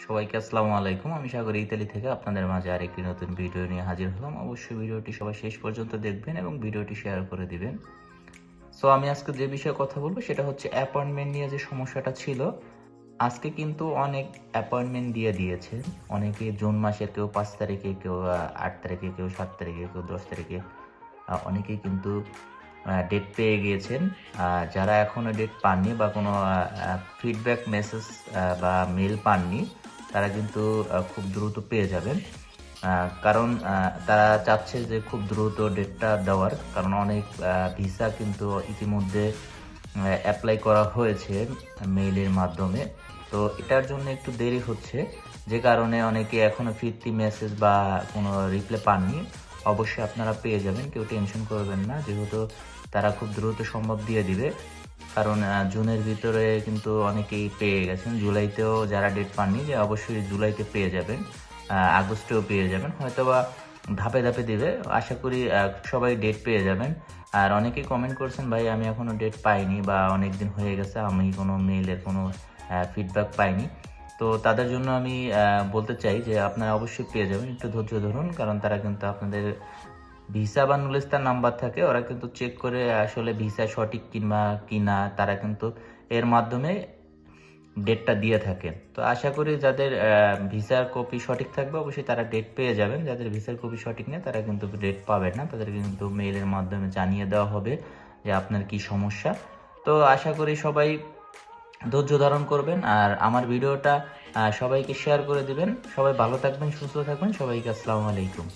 সবাইকে আসসালামু আলাইকুম। আমি সাগর ইতালি থেকে আপনাদের মাঝে আরেকটি নতুন ভিডিও নিয়ে হাজির হলাম। অবশ্যই ভিডিওটি সবাই শেষ পর্যন্ত দেখবেন এবং ভিডিওটি শেয়ার করে দিবেন। সো আমি আজকে যে বিষয়ে কথা বলবো সেটা হচ্ছে অ্যাপয়েন্টমেন্ট নিয়ে যে সমস্যাটা ছিল। আজকে কিন্তু অনেক অ্যাপয়েন্টমেন্ট দিয়ে দিয়েছেন। অনেকে জুন মাসের কেউ ৫ তারিখে, কেউ ৮ তারিখে, কেউ ৭ তারিখে, কেউ ১০ তারিখে অনেকেই কিন্তু ডেট পেয়ে গিয়েছেন। যারা এখনও ডেট পাননি বা কোনো ফিডব্যাক মেসেজ বা মেল পাননি, তারা কিন্তু খুব দ্রুত পেয়ে যাবেন। কারণ তারা চাচ্ছে যে খুব দ্রুত ডেটটা দেওয়ার। কারণ অনেক ভিসা কিন্তু ইতিমধ্যে অ্যাপ্লাই করা হয়েছে মেইলের মাধ্যমে। তো এটার জন্য একটু দেরি হচ্ছে, যে কারণে অনেকে এখনও ফিরতি মেসেজ বা কোনো রিপ্লাই পাননি। অবশ্যই আপনারা পেয়ে যাবেন, কেউ টেনশন করবেন না, যেহেতু তারা খুব দ্রুত সম্ভব দিয়ে দিবে। কারণ জুনের ভিতরে কিন্তু অনেকেই পেয়ে গেছেন। জুলাইতেও যারা ডেট পাননি, যে অবশ্যই জুলাইতে পেয়ে যাবেন, আগস্টেও পেয়ে যাবেন, হয়তোবা ধাপে ধাপে দিবে। আশা করি সবাই ডেট পেয়ে যাবেন। আর অনেকেই কমেন্ট করছেন, ভাই আমি এখনও ডেট পাইনি বা অনেক দিন হয়ে গেছে, আমি কোনো মেইলের কোনো ফিডব্যাক পাইনি। তো তাদের জন্য আমি বলতে চাই যে আপনারা অবশ্যই পেয়ে যাবেন, একটু ধৈর্য ধরুন। কারণ তারা কিন্তু আপনাদের ভিসা বা নুলিস্তার নাম্বার থাকে, ওরা কিন্তু চেক করে আসলে ভিসা সঠিক কিনা তারা কিন্তু এর মাধ্যমে ডেটটা দিয়ে থাকেন। তো আশা করি যাদের ভিসার কপি সঠিক থাকবে অবশ্যই তারা ডেট পেয়ে যাবেন। যাদের ভিসার কপি সঠিক নেই তারা কিন্তু ডেট পাবেন না, তাদেরকে কিন্তু মেইলের মাধ্যমে জানিয়ে দেওয়া হবে যে আপনার কি সমস্যা। তো আশা করি সবাই ধৈর্য ধারণ করবেন আর আমার ভিডিওটা সবাইকে শেয়ার করে দিবেন। সবাই ভালো থাকবেন, সুস্থ থাকবেন। সবাইকে আসসালামু আলাইকুম।